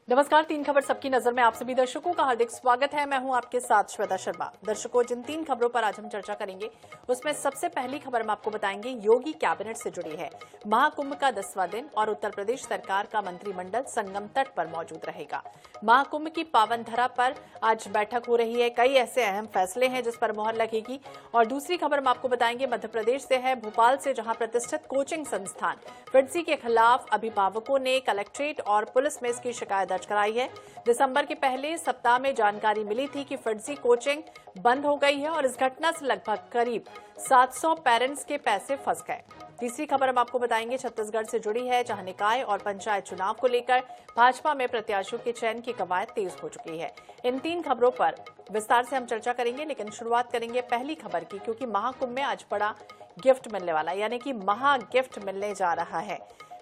नमस्कार। तीन खबर सबकी नजर में आप सभी दर्शकों का हार्दिक स्वागत है। मैं हूं आपके साथ श्वेता शर्मा। दर्शकों, जिन तीन खबरों पर आज हम चर्चा करेंगे उसमें सबसे पहली खबर हम आपको बताएंगे योगी कैबिनेट से जुड़ी है। महाकुंभ का 10वां दिन और उत्तर प्रदेश सरकार का मंत्रिमंडल संगम तट पर मौजूद रहेगा। महाकुंभ की पावन धरा पर आज बैठक हो रही है। कई ऐसे अहम फैसले हैं जिस पर मोहर लगेगी। और दूसरी खबर हम आपको बताएंगे मध्य प्रदेश से है, भोपाल से, जहां प्रतिष्ठित कोचिंग संस्थान फिटजी के खिलाफ अभिभावकों ने कलेक्ट्रेट और पुलिस में इसकी शिकायत दर्ज कराई है। दिसंबर के पहले सप्ताह में जानकारी मिली थी कि फिटजी कोचिंग बंद हो गई है और इस घटना से लगभग करीब 700 पेरेंट्स के पैसे फंस गए। तीसरी खबर हम आपको बताएंगे छत्तीसगढ़ से जुड़ी है, जहां निकाय और पंचायत चुनाव को लेकर भाजपा में प्रत्याशियों के चयन की कवायद तेज हो चुकी है। इन तीन खबरों पर विस्तार से हम चर्चा करेंगे, लेकिन शुरुआत करेंगे पहली खबर की, क्योंकि महाकुंभ में आज बड़ा गिफ्ट मिलने वाला, यानी कि महा गिफ्ट मिलने जा रहा है।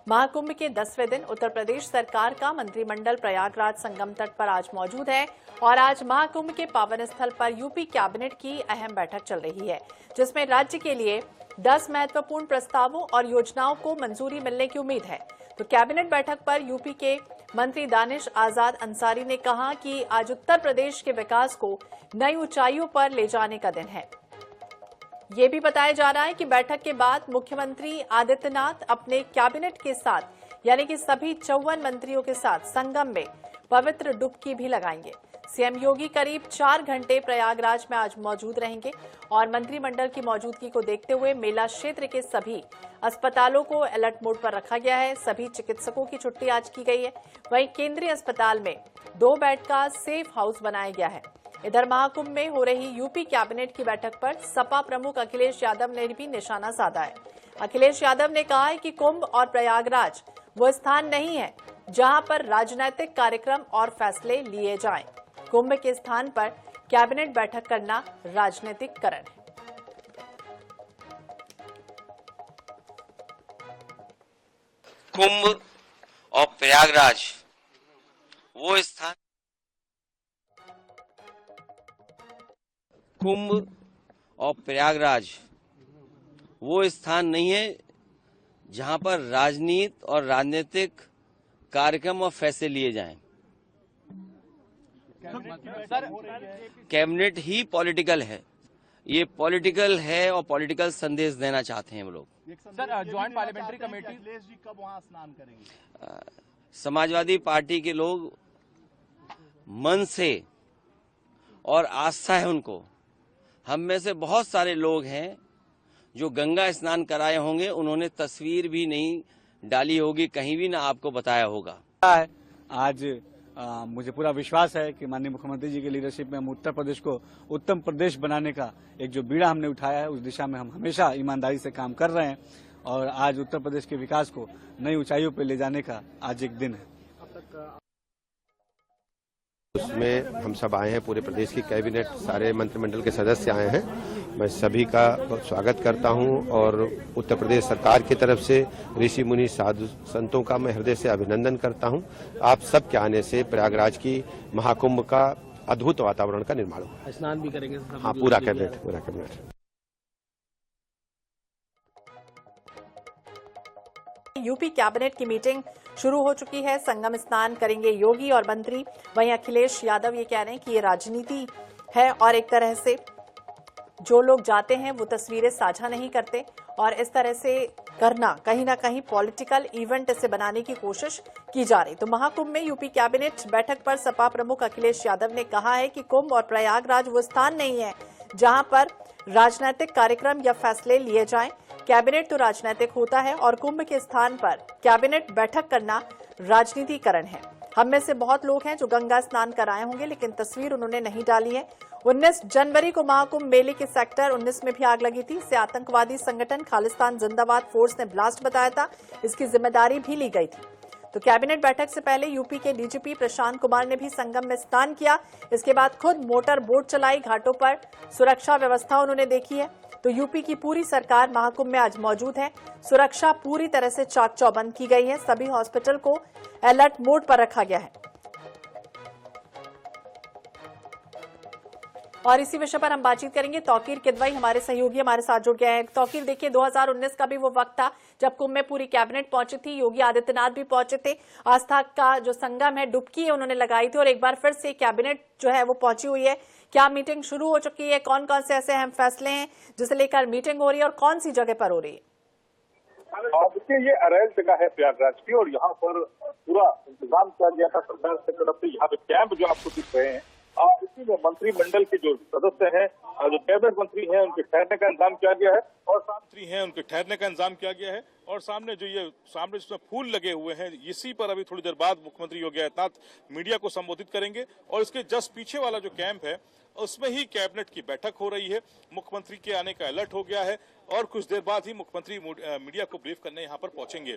महाकुंभ के 10वें दिन उत्तर प्रदेश सरकार का मंत्रिमंडल प्रयागराज संगम तट पर आज मौजूद है और आज महाकुंभ के पावन स्थल पर यूपी कैबिनेट की अहम बैठक चल रही है, जिसमें राज्य के लिए 10 महत्वपूर्ण प्रस्तावों और योजनाओं को मंजूरी मिलने की उम्मीद है। तो कैबिनेट बैठक पर यूपी के मंत्री दानिश आजाद अंसारी ने कहा कि आज उत्तर प्रदेश के विकास को नई ऊंचाइयों पर ले जाने का दिन है। ये भी बताया जा रहा है कि बैठक के बाद मुख्यमंत्री आदित्यनाथ अपने कैबिनेट के साथ, यानी कि सभी 54 मंत्रियों के साथ संगम में पवित्र डुबकी भी लगाएंगे। सीएम योगी करीब 4 घंटे प्रयागराज में आज मौजूद रहेंगे और मंत्रिमंडल की मौजूदगी को देखते हुए मेला क्षेत्र के सभी अस्पतालों को अलर्ट मोड पर रखा गया है। सभी चिकित्सकों की छुट्टी आज की गई है। वहीं केंद्रीय अस्पताल में 2 बेड का सेफ हाउस बनाया गया है। इधर महाकुंभ में हो रही यूपी कैबिनेट की बैठक पर सपा प्रमुख अखिलेश यादव ने भी निशाना साधा है। अखिलेश यादव ने कहा है कि कुंभ और प्रयागराज वो स्थान नहीं है जहां पर राजनीतिक कार्यक्रम और फैसले लिए जाएं। कुंभ के स्थान पर कैबिनेट बैठक करना राजनीतिककरण है। कुंभ और प्रयागराज वो स्थान कुंभ और प्रयागराज वो स्थान नहीं है जहां पर राजनीति और राजनीतिक कार्यक्रम और फैसले लिए जाएं। कैबिनेट ही पॉलिटिकल है, ये पॉलिटिकल है और पॉलिटिकल संदेश देना चाहते हैं वो लोग। सर, ज्वाइंट पार्लियामेंट्री कमेटी कब वहां स्नान करेंगे? समाजवादी पार्टी के लोग मन से और आस्था है उनको। हम में से बहुत सारे लोग हैं जो गंगा स्नान कराए होंगे, उन्होंने तस्वीर भी नहीं डाली होगी, कहीं भी ना आपको बताया होगा। आज मुझे पूरा विश्वास है कि माननीय मुख्यमंत्री जी की लीडरशिप में हम उत्तर प्रदेश को उत्तम प्रदेश बनाने का एक जो बीड़ा हमने उठाया है, उस दिशा में हम हमेशा ईमानदारी से काम कर रहे हैं और आज उत्तर प्रदेश के विकास को नई ऊंचाइयों पर ले जाने का आज एक दिन है। उसमें हम सब आए हैं, पूरे प्रदेश की कैबिनेट, सारे मंत्रिमंडल के सदस्य आए हैं। मैं सभी का स्वागत करता हूं और उत्तर प्रदेश सरकार की तरफ से ऋषि मुनि साधु संतों का मैं हृदय से अभिनंदन करता हूं। आप सब के आने से प्रयागराज की महाकुंभ का अद्भुत वातावरण का निर्माण हुआ। स्नान भी करेंगे? हाँ, पूरा कैबिनेट। यूपी कैबिनेट की मीटिंग शुरू हो चुकी है। संगम स्नान करेंगे योगी और मंत्री। वहीं अखिलेश यादव ये कह रहे हैं कि ये राजनीति है और एक तरह से जो लोग जाते हैं वो तस्वीरें साझा नहीं करते और इस तरह से करना कहीं ना कहीं पॉलिटिकल इवेंट इसे बनाने की कोशिश की जा रही। तो महाकुंभ में यूपी कैबिनेट बैठक पर सपा प्रमुख अखिलेश यादव ने कहा है कि कुंभ और प्रयागराज वो स्थान नहीं है जहां पर राजनीतिक कार्यक्रम या फैसले लिए जाएं। कैबिनेट तो राजनीतिक होता है और कुंभ के स्थान पर कैबिनेट बैठक करना राजनीतिकरण है। हम में से बहुत लोग हैं जो गंगा स्नान कराए होंगे, लेकिन तस्वीर उन्होंने नहीं डाली है। 19 जनवरी को महाकुंभ मेले के सेक्टर 19 में भी आग लगी थी। इसे आतंकवादी संगठन खालिस्तान जिंदाबाद फोर्स ने ब्लास्ट बताया था। इसकी जिम्मेदारी भी ली गई थी। तो कैबिनेट बैठक से पहले यूपी के डीजीपी प्रशांत कुमार ने भी संगम में स्नान किया। इसके बाद खुद मोटर बोट चलाई, घाटों पर सुरक्षा व्यवस्था उन्होंने देखी है। तो यूपी की पूरी सरकार महाकुंभ में आज मौजूद है। सुरक्षा पूरी तरह से चाक चौबंद की गई है। सभी हॉस्पिटल को अलर्ट मोड पर रखा गया है। और इसी विषय पर हम बातचीत करेंगे। तौकीर किदवई हमारे सहयोगी हमारे साथ जुड़ गए हैं। तौकीर, देखिए 2019 का भी वो वक्त था जब कुंभ में पूरी कैबिनेट पहुंची थी, योगी आदित्यनाथ भी पहुंचे थे, आस्था का जो संगम है डुबकी है उन्होंने लगाई थी और एक बार फिर से कैबिनेट जो है वो पहुंची हुई है। क्या मीटिंग शुरू हो चुकी है? कौन कौन से ऐसे अहम फैसले हैं जिसे लेकर मीटिंग हो रही है और कौन सी जगह पर हो रही है? देखिए, ये अरेल जगह है प्रयागराज की और यहाँ पर पूरा इंतजाम किया गया था सरकार की तरफ से। यहाँ पे कैंप जो आपको दिख रहे हैं, इसी में मंत्रिमंडल के जो सदस्य हैं, जो कैबिनेट मंत्री हैं, उनके ठहरने का इंतजाम किया गया है और मंत्री हैं उनके ठहरने का इंतजाम किया गया है। और सामने जिसमें फूल लगे हुए हैं, इसी पर अभी थोड़ी देर बाद मुख्यमंत्री योगी आदित्यनाथ मीडिया को संबोधित करेंगे और इसके जस्ट पीछे वाला जो कैंप है उसमें ही कैबिनेट की बैठक हो रही है। मुख्यमंत्री के आने का अलर्ट हो गया है और कुछ देर बाद ही मुख्यमंत्री मीडिया को ब्रीफ करने यहाँ पर पहुंचेंगे।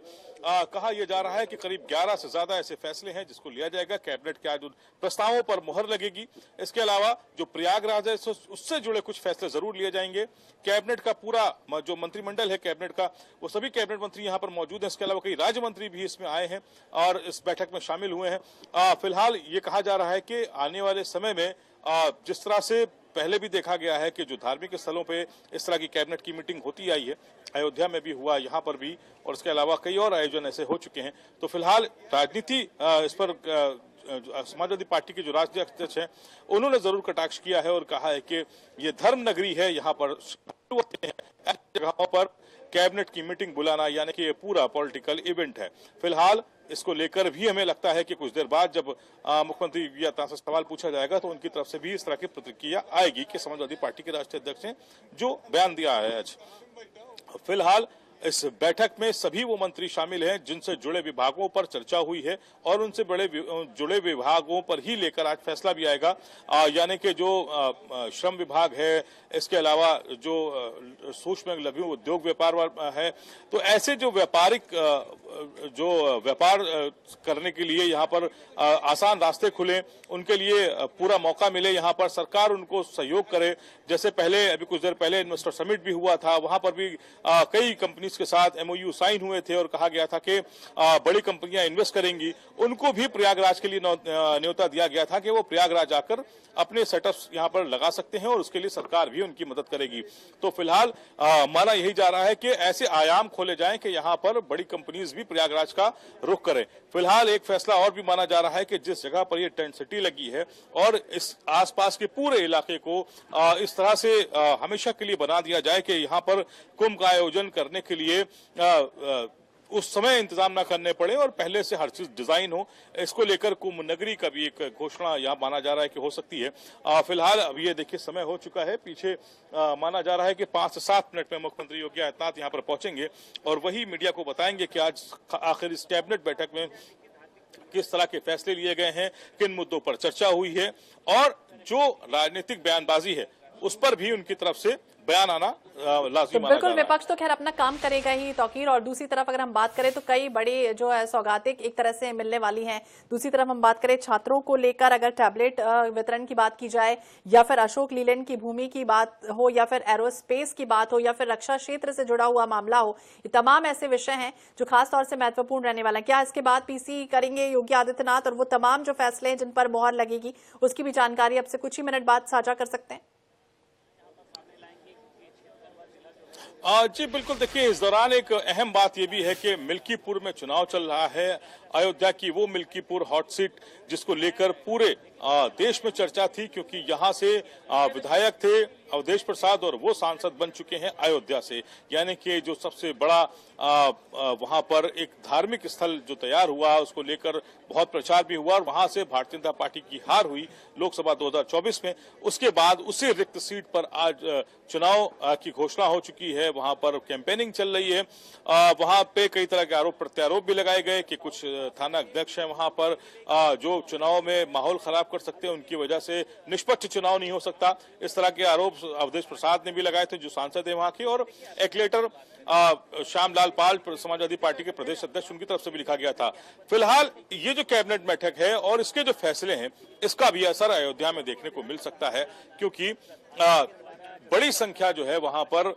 कहा यह जा रहा है कि करीब 11 से ज्यादा ऐसे फैसले हैं जिसको लिया जाएगा। कैबिनेट के आज उन प्रस्तावों पर मुहर लगेगी। इसके अलावा जो प्रयागराज है उससे जुड़े कुछ फैसले जरूर लिए जाएंगे। कैबिनेट का पूरा जो मंत्रिमंडल है कैबिनेट का, वो सभी कैबिनेट मंत्री यहाँ पर मौजूद हैं। इसके अलावा कई राज्य मंत्री भी इसमें आए हैं और इस बैठक में शामिल हुए हैं। फिलहाल ये कहा जा रहा है कि आने वाले समय में जिस तरह से पहले भी देखा गया है कि जो धार्मिक स्थलों पे इस तरह की कैबिनेट की मीटिंग होती आई है, अयोध्या में भी हुआ, यहाँ पर भी, और इसके अलावा कई और आयोजन ऐसे हो चुके हैं। तो फिलहाल राजनीति इस पर समाजवादी पार्टी के जो राष्ट्रीय अध्यक्ष हैं उन्होंने जरूर कटाक्ष किया है और कहा है कि ये धर्म नगरी है, यहाँ पर ऐसी जगहों पर कैबिनेट की मीटिंग बुलाना यानी कि ये पूरा पॉलिटिकल इवेंट है। फिलहाल इसको लेकर भी हमें लगता है कि कुछ देर बाद जब मुख्यमंत्री योगी आदित्यनाथ से सवाल पूछा जाएगा तो उनकी तरफ से भी इस तरह की प्रतिक्रिया आएगी कि समाजवादी पार्टी के राष्ट्रीय अध्यक्ष ने जो बयान दिया है आज। फिलहाल इस बैठक में सभी वो मंत्री शामिल हैं जिनसे जुड़े विभागों पर चर्चा हुई है और उनसे जुड़े विभागों पर ही लेकर आज फैसला भी आएगा। यानी कि जो श्रम विभाग है, इसके अलावा जो सूक्ष्म लघु उद्योग व्यापार है, तो ऐसे जो व्यापारिक जो व्यापार करने के लिए यहाँ पर आसान रास्ते खुले, उनके लिए पूरा मौका मिले, यहाँ पर सरकार उनको सहयोग करे। जैसे पहले अभी कुछ देर पहले इन्वेस्टर समिट भी हुआ था, वहां पर भी कई कंपनीज के साथ MOU साइन हुए थे और कहा गया था कि बड़ी कंपनियां इन्वेस्ट करेंगी। उनको भी प्रयागराज के लिए न्योता दिया गया था कि वो प्रयागराज आकर अपने सेटअप्स यहाँ पर लगा सकते हैं और उसके लिए सरकार भी उनकी मदद करेगी। तो फिलहाल माना यही जा रहा है कि ऐसे आयाम खोले जाएं कि यहाँ पर बड़ी कंपनीज भी प्रयागराज का रुख करें। फिलहाल एक फैसला और भी माना जा रहा है कि जिस जगह पर ये टेंट सिटी लगी है और इस आसपास के पूरे इलाके को इस तरह से हमेशा के लिए बना दिया जाए कि यहाँ पर कुंभ का आयोजन करने के लिए उस समय इंतजाम ना करने पड़े और पहले से हर चीज डिजाइन हो। इसको लेकर कुंभ नगरी का भी एक घोषणा यहाँ माना जा रहा है कि हो सकती है। फिलहाल अब ये देखिए समय हो चुका है, पीछे माना जा रहा है कि 5 से 7 मिनट में मुख्यमंत्री योगी आदित्यनाथ यहाँ पर पहुंचेंगे और वही मीडिया को बताएंगे कि आज आखिर इस कैबिनेट बैठक में किस तरह के फैसले लिए गए हैं, किन मुद्दों पर चर्चा हुई है और जो राजनीतिक बयानबाजी है उस पर भी उनकी तरफ से बयान आना लाजमी माना बिल्कुल। विपक्ष तो खैर अपना काम करेगा ही तौकीर, और दूसरी तरफ अगर हम बात करें तो कई बड़ी जो है सौगातें एक तरह से मिलने वाली हैं। दूसरी तरफ हम बात करें छात्रों को लेकर, अगर टैबलेट वितरण की बात की जाए या फिर अशोक लीलैंड की भूमि की बात हो या फिर एरोस्पेस की बात हो या फिर रक्षा क्षेत्र से जुड़ा हुआ मामला हो, ये तमाम ऐसे विषय हैं जो खासतौर से महत्वपूर्ण रहने वाला है। क्या इसके बाद PC करेंगे योगी आदित्यनाथ और वो तमाम जो फैसले हैं जिन पर मुहर लगेगी उसकी भी जानकारी अब से कुछ ही मिनट बाद साझा कर सकते हैं? जी बिल्कुल। देखिए, इस दौरान एक अहम बात यह भी है कि मिल्कीपुर में चुनाव चल रहा है। अयोध्या की वो मिल्कीपुर हॉट सीट जिसको लेकर पूरे देश में चर्चा थी, क्योंकि यहाँ से विधायक थे अवधेश प्रसाद और वो सांसद बन चुके हैं अयोध्या से। यानी कि जो सबसे बड़ा वहां पर एक धार्मिक स्थल जो तैयार हुआ उसको लेकर बहुत प्रचार भी हुआ और वहां से भारतीय जनता पार्टी की हार हुई लोकसभा 2024 में। उसके बाद उसी रिक्त सीट पर आज चुनाव की घोषणा हो चुकी है। वहां पर कैंपेनिंग चल रही है। वहां पे कई तरह के आरोप प्रत्यारोप भी लगाए गए कि कुछ थाना अध्यक्ष हैं वहां पर जो चुनाव में माहौल खराब कर सकते हैं, उनकी वजह से निष्पक्ष चुनाव नहीं हो सकता। इस तरह के आरोप अवधेश प्रसाद ने भी लगाए थे जो सांसद है वहां के, और एक लेटर श्यामलाल पाल समाजवादी पार्टी के प्रदेश अध्यक्ष उनकी तरफ से भी लिखा गया था। फिलहाल ये जो कैबिनेट बैठक है और इसके जो फैसले हैं इसका भी असर अयोध्या में देखने को मिल सकता है, क्योंकि बड़ी संख्या जो है वहां पर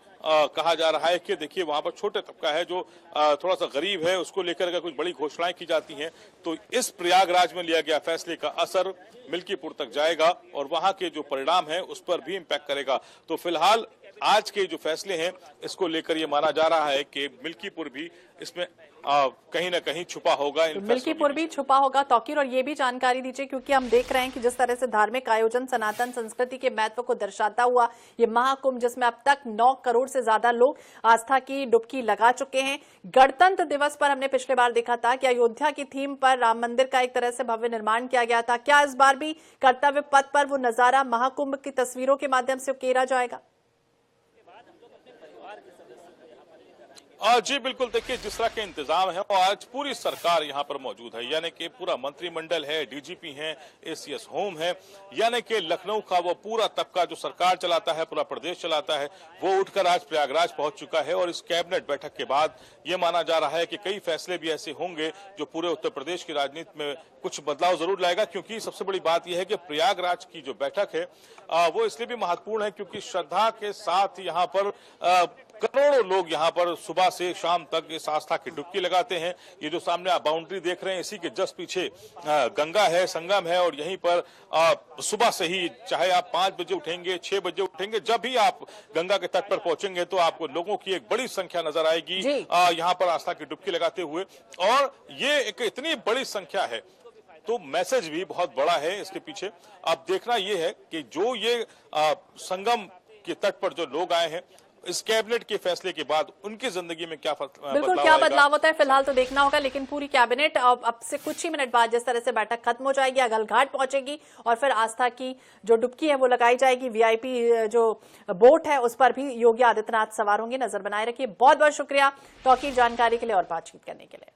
कहा जा रहा है कि देखिए वहां पर छोटे तबका है जो थोड़ा सा गरीब है, उसको लेकर अगर कुछ बड़ी घोषणाएं की जाती हैं तो इस प्रयागराज में लिया गया फैसले का असर मिल्कीपुर तक जाएगा और वहां के जो परिणाम है उस पर भी इम्पैक्ट करेगा। तो फिलहाल आज के जो फैसले हैं इसको लेकर ये माना जा रहा है कि मिल्कीपुर भी इसमें कहीं ना कहीं छुपा होगा। तो मिल्कीपुर भी छुपा होगा। तौकीर, और ये भी जानकारी दीजिए, क्योंकि हम देख रहे हैं कि जिस तरह से धार्मिक आयोजन सनातन संस्कृति के महत्व को दर्शाता हुआ ये महाकुंभ, जिसमें अब तक 9 करोड़ से ज्यादा लोग आस्था की डुबकी लगा चुके हैं। गणतंत्र दिवस पर हमने पिछले बार देखा था कि अयोध्या की थीम पर राम मंदिर का एक तरह से भव्य निर्माण किया गया था। क्या इस बार भी कर्तव्य पथ पर वो नजारा महाकुंभ की तस्वीरों के माध्यम से उकेरा जाएगा? जी बिल्कुल, देखिए जिस तरह के इंतजाम है और आज पूरी सरकार यहाँ पर मौजूद है, यानी कि पूरा मंत्रिमंडल है, डीजीपी हैं, एसीएस होम है, यानी कि लखनऊ का वो पूरा तबका जो सरकार चलाता है, पूरा प्रदेश चलाता है, वो उठकर आज प्रयागराज पहुंच चुका है। और इस कैबिनेट बैठक के बाद ये माना जा रहा है कि कई फैसले भी ऐसे होंगे जो पूरे उत्तर प्रदेश की राजनीति में कुछ बदलाव जरूर लाएगा। क्योंकि सबसे बड़ी बात यह है कि प्रयागराज की जो बैठक है वो इसलिए भी महत्वपूर्ण है क्योंकि श्रद्धा के साथ यहाँ पर करोड़ों लोग यहाँ पर सुबह से शाम तक इस आस्था की डुबकी लगाते हैं। ये जो सामने आप बाउंड्री देख रहे हैं, इसी के जस्ट पीछे गंगा है, संगम है, और यहीं पर सुबह से ही चाहे आप 5 बजे उठेंगे, 6 बजे उठेंगे, जब भी आप गंगा के तट पर पहुंचेंगे तो आपको लोगों की एक बड़ी संख्या नजर आएगी यहाँ पर आस्था की डुबकी लगाते हुए। और ये एक इतनी बड़ी संख्या है तो मैसेज भी बहुत बड़ा है इसके पीछे। अब देखना यह है कि जो ये संगम के तट पर जो लोग आए हैं इस कैबिनेट के फैसले के बाद उनकी जिंदगी में क्या बिल्कुल क्या बदलाव होता है फिलहाल तो देखना होगा। लेकिन पूरी कैबिनेट अब से कुछ ही मिनट बाद जिस तरह से बैठक खत्म हो जाएगी, अगल घाट पहुंचेगी और फिर आस्था की जो डुबकी है वो लगाई जाएगी। वीआईपी जो बोट है उस पर भी योगी आदित्यनाथ सवार होंगे। नजर बनाए रखिए। बहुत बहुत शुक्रिया तौकीर जानकारी के लिए और बातचीत करने के लिए।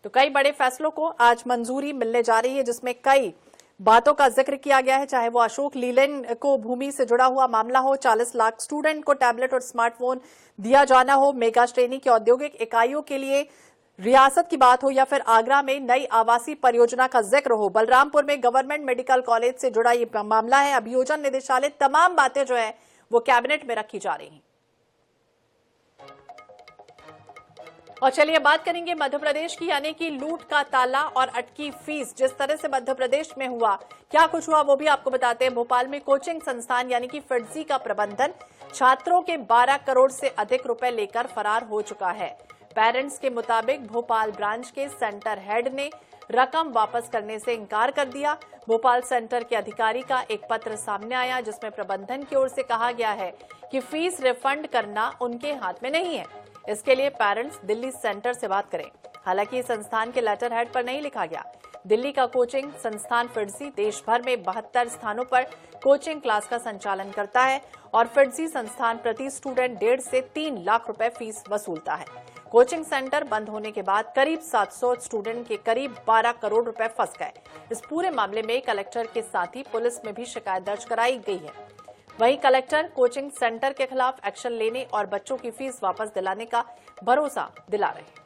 तो कई बड़े फैसलों को आज मंजूरी मिलने जा रही है, जिसमें कई बातों का जिक्र किया गया है, चाहे वो अशोक लीलैंड को भूमि से जुड़ा हुआ मामला हो, 40 लाख स्टूडेंट को टैबलेट और स्मार्टफोन दिया जाना हो, मेगा श्रेणी की औद्योगिक इकाइयों के लिए रियासत की बात हो, या फिर आगरा में नई आवासीय परियोजना का जिक्र हो, बलरामपुर में गवर्नमेंट मेडिकल कॉलेज से जुड़ा ये मामला है, अभियोजन निदेशालय, तमाम बातें जो है वो कैबिनेट में रखी जा रही हैं। और चलिए बात करेंगे मध्य प्रदेश की, यानी कि लूट का ताला और अटकी फीस। जिस तरह से मध्य प्रदेश में हुआ, क्या कुछ हुआ वो भी आपको बताते हैं। भोपाल में कोचिंग संस्थान यानी कि फिटजी का प्रबंधन छात्रों के 12 करोड़ से अधिक रुपए लेकर फरार हो चुका है। पेरेंट्स के मुताबिक भोपाल ब्रांच के सेंटर हेड ने रकम वापस करने से इनकार कर दिया। भोपाल सेंटर के अधिकारी का एक पत्र सामने आया जिसमें प्रबंधन की ओर से कहा गया है कि फीस रिफंड करना उनके हाथ में नहीं है, इसके लिए पेरेंट्स दिल्ली सेंटर से बात करें। हालांकि संस्थान के लेटर हेड पर नहीं लिखा गया। दिल्ली का कोचिंग संस्थान फिटजी देश भर में 72 स्थानों पर कोचिंग क्लास का संचालन करता है और फिटजी संस्थान प्रति स्टूडेंट 1.5 से 3 लाख रुपए फीस वसूलता है। कोचिंग सेंटर बंद होने के बाद करीब 700 स्टूडेंट के करीब 12 करोड़ रुपए फंस गए। इस पूरे मामले में कलेक्टर के साथ ही पुलिस में भी शिकायत दर्ज कराई गई है। वहीं कलेक्टर कोचिंग सेंटर के खिलाफ एक्शन लेने और बच्चों की फीस वापस दिलाने का भरोसा दिला रहे हैं।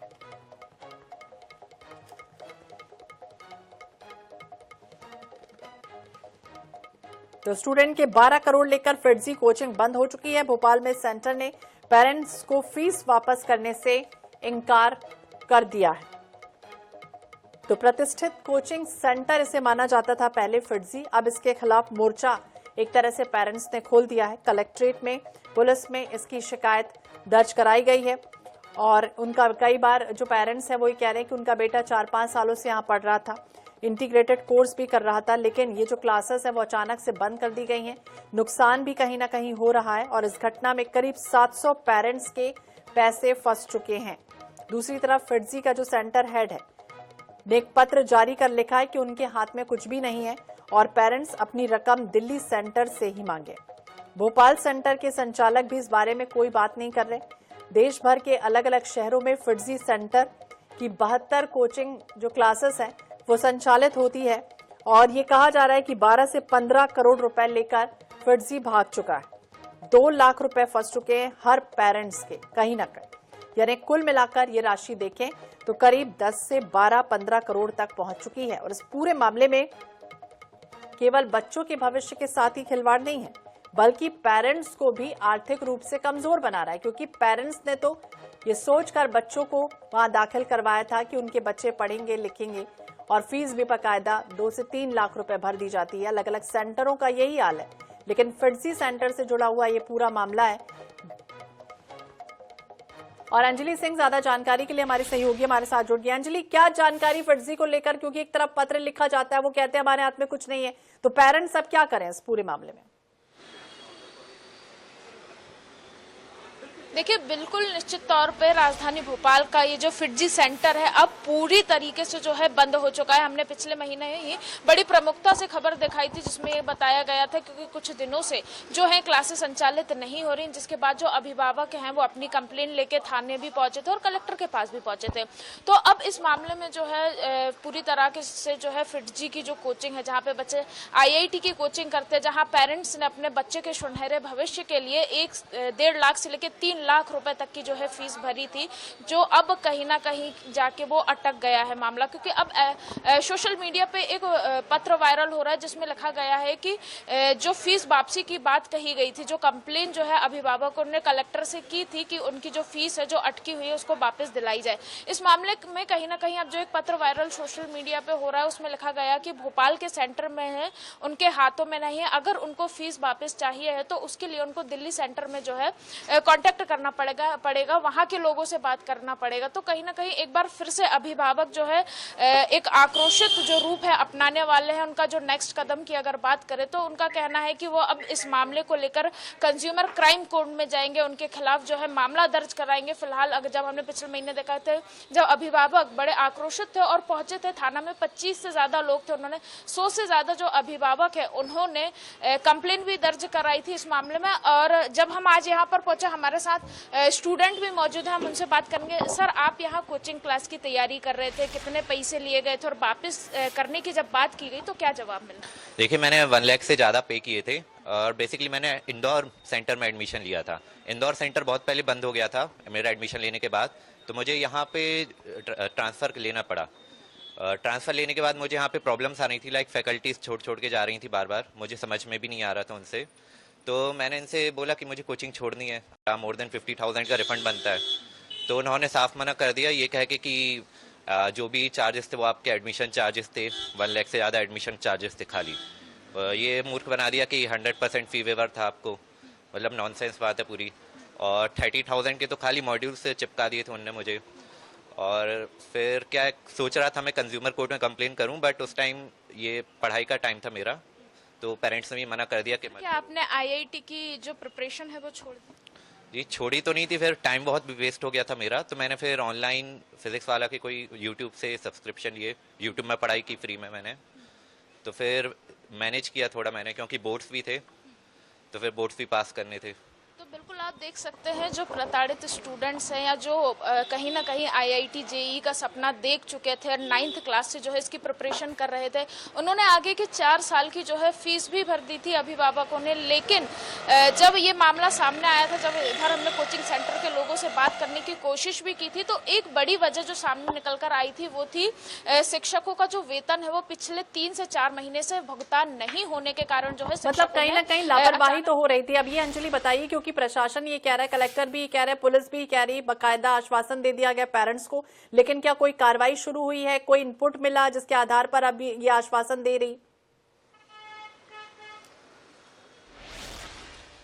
तो स्टूडेंट के 12 करोड़ लेकर फिटजी कोचिंग बंद हो चुकी है। भोपाल में सेंटर ने पेरेंट्स को फीस वापस करने से इनकार कर दिया है। तो प्रतिष्ठित कोचिंग सेंटर इसे माना जाता था पहले फिटजी, अब इसके खिलाफ मोर्चा एक तरह से पेरेंट्स ने खोल दिया है। कलेक्ट्रेट में पुलिस में इसकी शिकायत दर्ज कराई गई है और उनका कई बार जो पेरेंट्स हैं वो ये कह रहे हैं कि उनका बेटा 4-5 सालों से यहाँ पढ़ रहा था, इंटीग्रेटेड कोर्स भी कर रहा था, लेकिन ये जो क्लासेस है वो अचानक से बंद कर दी गई हैं। नुकसान भी कहीं ना कहीं हो रहा है और इस घटना में करीब 700 पेरेंट्स के पैसे फंस चुके हैं। दूसरी तरफ फिटजी का जो सेंटर हेड है ने एक पत्र जारी कर लिखा है कि उनके हाथ में कुछ भी नहीं है और पेरेंट्स अपनी रकम दिल्ली सेंटर से ही मांगे। भोपाल सेंटर के संचालक भी इस बारे में कोई बात नहीं कर रहे। देश भर के अलग अलग शहरों में फिटजी सेंटर की 72 कोचिंग जो क्लासेस हैं वो संचालित होती है और ये कहा जा रहा है कि 12 से 15 करोड़ रुपए लेकर फिटजी भाग चुका है। 2 लाख रुपए फंस चुके हैं हर पेरेंट्स के कहीं ना कहीं, यानी कुल मिलाकर ये राशि देखें तो करीब 10 से 12-15 करोड़ तक पहुंच चुकी है। और इस पूरे मामले में केवल बच्चों के भविष्य के साथ ही खिलवाड़ नहीं है, बल्कि पेरेंट्स को भी आर्थिक रूप से कमजोर बना रहा है, क्योंकि पेरेंट्स ने तो ये सोचकर बच्चों को वहां दाखिल करवाया था कि उनके बच्चे पढ़ेंगे लिखेंगे, और फीस भी बाकायदा 2 से 3 लाख रुपए भर दी जाती है। अलग अलग सेंटरों का यही हाल है, लेकिन फिरजी सेंटर से जुड़ा हुआ ये पूरा मामला है। और अंजलि सिंह ज्यादा जानकारी के लिए हमारे सहयोगी हमारे साथ जुड़ गए। अंजलि, क्या जानकारी फर्जी को लेकर, क्योंकि एक तरफ पत्र लिखा जाता है, वो कहते हैं हमारे हाथ में कुछ नहीं है, तो पेरेंट्स अब क्या करें इस पूरे मामले में? देखिए, बिल्कुल निश्चित तौर पे राजधानी भोपाल का ये जो फिरजी सेंटर है अब पूरी तरीके से जो है बंद हो चुका है। हमने पिछले महीने ही बड़ी प्रमुखता से खबर दिखाई थी जिसमें ये बताया गया था, क्योंकि कुछ दिनों से जो है क्लासेस संचालित नहीं हो रही, जिसके बाद जो अभिभावक हैं वो अपनी कंप्लेन लेके थाने भी पहुंचे थे और कलेक्टर के पास भी पहुंचे थे। तो अब इस मामले में जो है पूरी तरह से जो है फिरजी की जो कोचिंग है, जहाँ पे बच्चे IIT की कोचिंग करते हैं, जहाँ पेरेंट्स ने अपने बच्चे के सुनहरे भविष्य के लिए 1.5 लाख से लेकर 3 लाख रुपए तक की जो है फीस भरी थी, जो अब कहीं ना कहीं जाके वो अटक गया है मामला। क्योंकि अब सोशल मीडिया पे एक पत्र वायरल हो रहा है जिसमें लिखा गया है कि जो फीस वापसी की बात कही गई थी, जो कंप्लेन जो है अभिभावकों ने कलेक्टर से की थी कि उनकी जो फीस है जो अटकी हुई है उसको वापस दिलाई जाए। इस मामले में कहीं ना कहीं अब जो एक पत्र वायरल सोशल मीडिया पे हो रहा है उसमें लिखा गया कि भोपाल के सेंटर में है, उनके हाथों में नहीं है। अगर उनको फीस वापस चाहिए है तो उसके लिए उनको दिल्ली सेंटर में जो है कांटेक्ट करना पड़ेगा, वहां के लोगों से बात करना पड़ेगा। तो कहीं ना कहीं एक बार फिर से अभिभावक जो है एक आक्रोशित जो रूप है अपनाने वाले हैं। उनका जो नेक्स्ट कदम की अगर बात करें तो उनका कहना है कि वो अब इस मामले को लेकर कंज्यूमर क्राइम कोर्ट में जाएंगे, उनके खिलाफ जो है मामला दर्ज कराएंगे। फिलहाल अगर जब हमने पिछले महीने देखा थे, जब अभिभावक बड़े आक्रोशित थे और पहुंचे थे थाना में, 25 से ज्यादा लोग थे, उन्होंने 100 से ज्यादा जो अभिभावक है उन्होंने कंप्लेन भी दर्ज कराई थी इस मामले में। और जब हम आज यहाँ पर पहुंचे, हमारे साथ स्टूडेंट भी मौजूद है, हम उनसे बात करेंगे। सर, आप यहाँ कोचिंग क्लास की तैयारी कर रहे थे, कितने पैसे लिए गए थे और वापस करने की जब बात की गई तो क्या जवाब मिला? देखिए, मैंने 1 लाख से ज़्यादा पे किए थे और बेसिकली मैंने इंदौर सेंटर में एडमिशन लिया था। इंदौर सेंटर बहुत पहले बंद हो गया था मेरा एडमिशन लेने के बाद, तो मुझे यहाँ पे ट्रांसफ़र लेना पड़ा। ट्रांसफ़र लेने के बाद मुझे यहाँ पे प्रॉब्लम्स आ रही थी, लाइक फैकल्टीज़ छोड़ के जा रही थी बार बार, मुझे समझ में भी नहीं आ रहा था उनसे। तो मैंने इनसे बोला कि मुझे कोचिंग छोड़नी है, मोर देन 50,000 का रिफंड बनता है। तो उन्होंने साफ मना कर दिया, ये कह के कि जो भी चार्जेस थे वो आपके एडमिशन चार्जेस थे, 1 लाख से ज़्यादा एडमिशन चार्जेस थे खाली। ये मूर्ख बना दिया कि 100% फी वेवर था आपको, मतलब नॉनसेंस बात है पूरी। और 30,000 के तो खाली मॉड्यूल से चिपका दिए थे उनने मुझे। और फिर क्या सोच रहा था मैं कंज्यूमर कोर्ट में कंप्लेन करूं, बट उस टाइम ये पढ़ाई का टाइम था मेरा, तो पेरेंट्स ने भी मना कर दिया कि क्या आपने IIT की जो प्रिपरेशन है वो छोड़ दी? जी, छोड़ी तो नहीं थी, फिर टाइम बहुत वेस्ट हो गया था मेरा, तो मैंने फिर ऑनलाइन फिजिक्स वाला के कोई यूट्यूब से सब्सक्रिप्शन लिए, यूट्यूब में पढ़ाई की फ्री में मैंने। तो फिर मैनेज किया थोड़ा मैंने, क्योंकि बोर्ड्स भी थे, तो फिर बोर्ड्स भी पास करने थे। तो बिल्कुल आप देख सकते हैं जो प्रताड़ित स्टूडेंट्स हैं या जो कहीं ना कहीं IIT JEE का सपना देख चुके थे, 9th क्लास से जो है इसकी प्रिपरेशन कर रहे थे, उन्होंने आगे के 4 साल की जो है फीस भी भर दी थी अभिभावकों ने। लेकिन जब ये मामला सामने आया था, जब इधर हमने कोचिंग सेंटर के लोगों से बात करने की कोशिश भी की थी, तो एक बड़ी वजह जो सामने निकल कर आई थी वो थी शिक्षकों का जो वेतन है वो पिछले 3 से 4 महीने से भुगतान नहीं होने के कारण जो है, मतलब कहीं ना कहीं लापरवाही तो हो रही थी। अब ये अंजलि बताइए, क्योंकि प्रशासन ये कह रहा है, कलेक्टर भी कह रहा है, पुलिस भी कह रही, बाकायदा आश्वासन दे दिया गया पेरेंट्स को, लेकिन क्या कोई कार्रवाई शुरू हुई है, कोई इनपुट मिला जिसके आधार पर अब ये आश्वासन दे रही?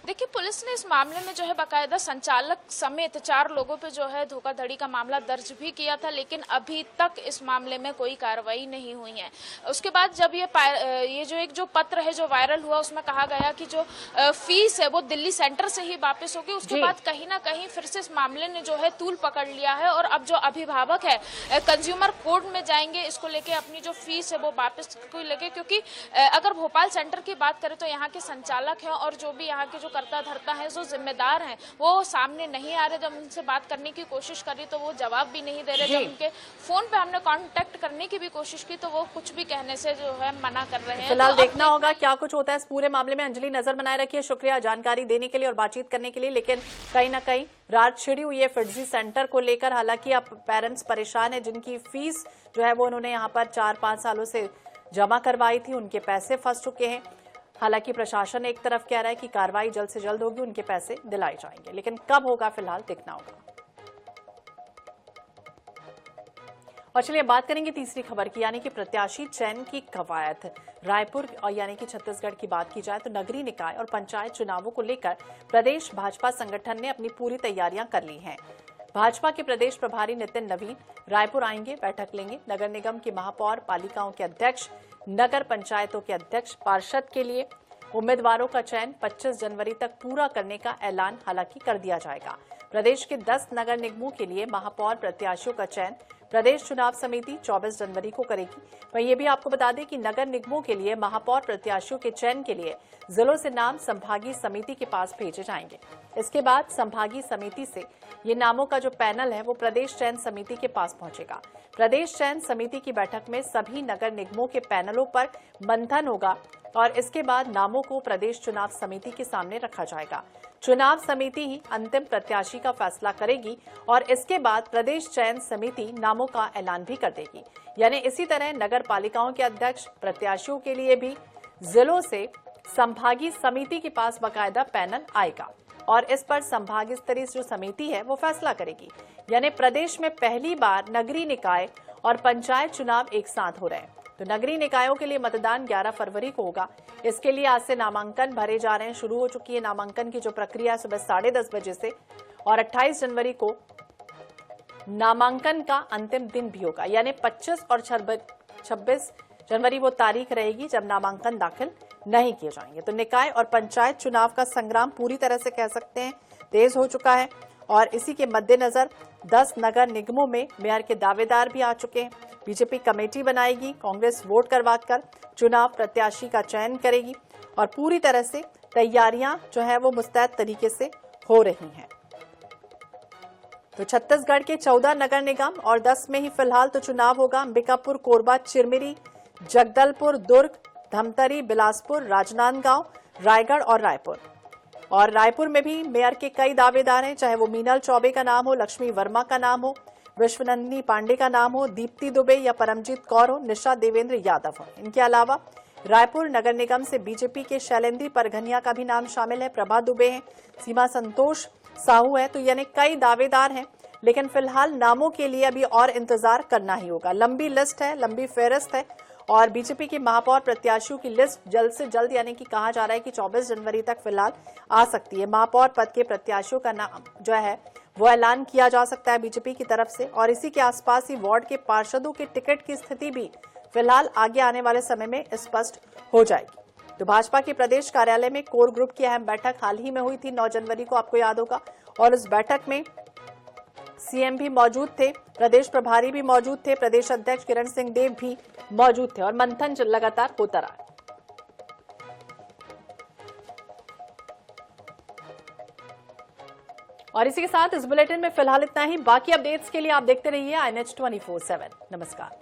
देखिए, पुलिस ने इस मामले में जो है बाकायदा संचालक समेत 4 लोगों पे जो है धोखाधड़ी का मामला दर्ज भी किया था, लेकिन अभी तक इस मामले में कोई कार्रवाई नहीं हुई है। उसके बाद जब ये जो एक जो पत्र है जो वायरल हुआ, उसमें कहा गया कि जो फीस है वो दिल्ली सेंटर से ही वापस होगी। उसके बाद कहीं ना कहीं फिर से इस मामले ने जो है तूल पकड़ लिया है और अब जो अभिभावक है कंज्यूमर कोर्ट में जाएंगे इसको लेके, अपनी जो फीस है वो वापस को लेके। क्योंकि अगर भोपाल सेंटर की बात करें तो यहाँ के संचालक हैं और जो भी यहाँ के जो करता धरता है, जो जिम्मेदार हैं, वो सामने नहीं आ रहे। जब उनसे बात करने की कोशिश करी तो वो जवाब भी नहीं दे रहे। जब उनके फोन पे हमने कांटेक्ट करने की भी कोशिश की तो वो कुछ भी कहने से जो है मना कर रहे हैं। फिलहाल देखना होगा क्या कुछ होता है इस पूरे मामले में। अंजलि, नजर बनाए रखिए। शुक्रिया जानकारी देने के लिए और बातचीत करने के लिए। लेकिन कहीं ना कहीं रात छिड़ी हुई है फिरजी सेंटर को लेकर। हालांकि अब पेरेंट्स परेशान है, जिनकी फीस जो है वो उन्होंने यहाँ पर 4-5 सालों से जमा करवाई थी, उनके पैसे फंस चुके हैं। हालांकि प्रशासन एक तरफ कह रहा है कि कार्रवाई जल्द से जल्द होगी, उनके पैसे दिलाए जाएंगे, लेकिन कब होगा फिलहाल देखना होगा। और चलिए बात करेंगे तीसरी खबर की, यानी कि प्रत्याशी चयन की कवायद। रायपुर और यानी कि छत्तीसगढ़ की बात की जाए तो नगरीय निकाय और पंचायत चुनावों को लेकर प्रदेश भाजपा संगठन ने अपनी पूरी तैयारियां कर ली हैं। भाजपा के प्रदेश प्रभारी नितिन नवीन रायपुर आएंगे, बैठक लेंगे। नगर निगम की महापौर, पालिकाओं के अध्यक्ष, नगर पंचायतों के अध्यक्ष, पार्षद के लिए उम्मीदवारों का चयन 25 जनवरी तक पूरा करने का ऐलान हालांकि कर दिया जाएगा। प्रदेश के 10 नगर निगमों के लिए महापौर प्रत्याशियों का चयन प्रदेश चुनाव समिति 24 जनवरी को करेगी। वहीं ये भी आपको बता दें कि नगर निगमों के लिए महापौर प्रत्याशियों के चयन के लिए जिलों से नाम संभागीय समिति के पास भेजे जाएंगे। इसके बाद संभागीय समिति से ये नामों का जो पैनल है वो प्रदेश चयन समिति के पास पहुंचेगा। प्रदेश चयन समिति की बैठक में सभी नगर निगमों के पैनलों पर मंथन होगा और इसके बाद नामों को प्रदेश चुनाव समिति के सामने रखा जाएगा। चुनाव समिति ही अंतिम प्रत्याशी का फैसला करेगी और इसके बाद प्रदेश चयन समिति नामों का ऐलान भी कर देगी। यानी इसी तरह नगर पालिकाओं के अध्यक्ष प्रत्याशियों के लिए भी जिलों से संभागीय समिति के पास बाकायदा पैनल आएगा और इस पर संभागीय स्तरीय जो समिति है वो फैसला करेगी। यानी प्रदेश में पहली बार नगरीय निकाय और पंचायत चुनाव एक साथ हो रहे हैं। तो नगरीय निकायों के लिए मतदान 11 फरवरी को होगा। इसके लिए आज से नामांकन भरे जा रहे हैं, शुरू हो चुकी है नामांकन की जो प्रक्रिया सुबह 10:30 बजे से, और 28 जनवरी को नामांकन का अंतिम दिन भी होगा। यानी 25 और 26 जनवरी वो तारीख रहेगी जब नामांकन दाखिल नहीं किए जाएंगे। तो निकाय और पंचायत चुनाव का संग्राम पूरी तरह से कह सकते हैं तेज हो चुका है और इसी के मद्देनजर 10 नगर निगमों में मेयर के दावेदार भी आ चुके हैं। बीजेपी कमेटी बनाएगी, कांग्रेस वोट करवाकर चुनाव प्रत्याशी का चयन करेगी और पूरी तरह से तैयारियां जो है वो मुस्तैद तरीके से हो रही हैं। तो छत्तीसगढ़ के 14 नगर निगम और 10 में ही फिलहाल तो चुनाव होगा। अंबिकापुर, कोरबा, चिरमिरी, जगदलपुर, दुर्ग, धमतरी, बिलासपुर, राजनांदगांव, रायगढ़ और रायपुर। और रायपुर में भी मेयर के कई दावेदार हैं, चाहे वो मीनल चौबे का नाम हो, लक्ष्मी वर्मा का नाम हो, विश्वनंदिनी पांडे का नाम हो, दीप्ति दुबे या परमजीत कौर हो, निशा देवेंद्र यादव हो। इनके अलावा रायपुर नगर निगम से बीजेपी के शैलेंद्री परघनिया का भी नाम शामिल है, प्रभा दुबे है, सीमा संतोष साहू है। तो यानी कई दावेदार हैं, लेकिन फिलहाल नामों के लिए अभी और इंतजार करना ही होगा। लंबी लिस्ट है, लंबी फेहरिस्त है और बीजेपी के महापौर प्रत्याशियों की लिस्ट जल्द से जल्द, यानी कि कहा जा रहा है कि 24 जनवरी तक फिलहाल आ सकती है। महापौर पद के प्रत्याशियों का नाम जो है वो ऐलान किया जा सकता है बीजेपी की तरफ से और इसी के आसपास ही वार्ड के पार्षदों के टिकट की स्थिति भी फिलहाल आगे आने वाले समय में स्पष्ट हो जाएगी। तो भाजपा के प्रदेश कार्यालय में कोर ग्रुप की अहम बैठक हाल ही में हुई थी 9 जनवरी को, आपको याद होगा, और इस बैठक में सीएम भी मौजूद थे, प्रदेश प्रभारी भी मौजूद थे, प्रदेश अध्यक्ष किरण सिंह देव भी मौजूद थे और मंथन लगातार होता रहा। और इसी के साथ इस बुलेटिन में फिलहाल इतना ही। बाकी अपडेट्स के लिए आप देखते रहिए INH 24/7। नमस्कार।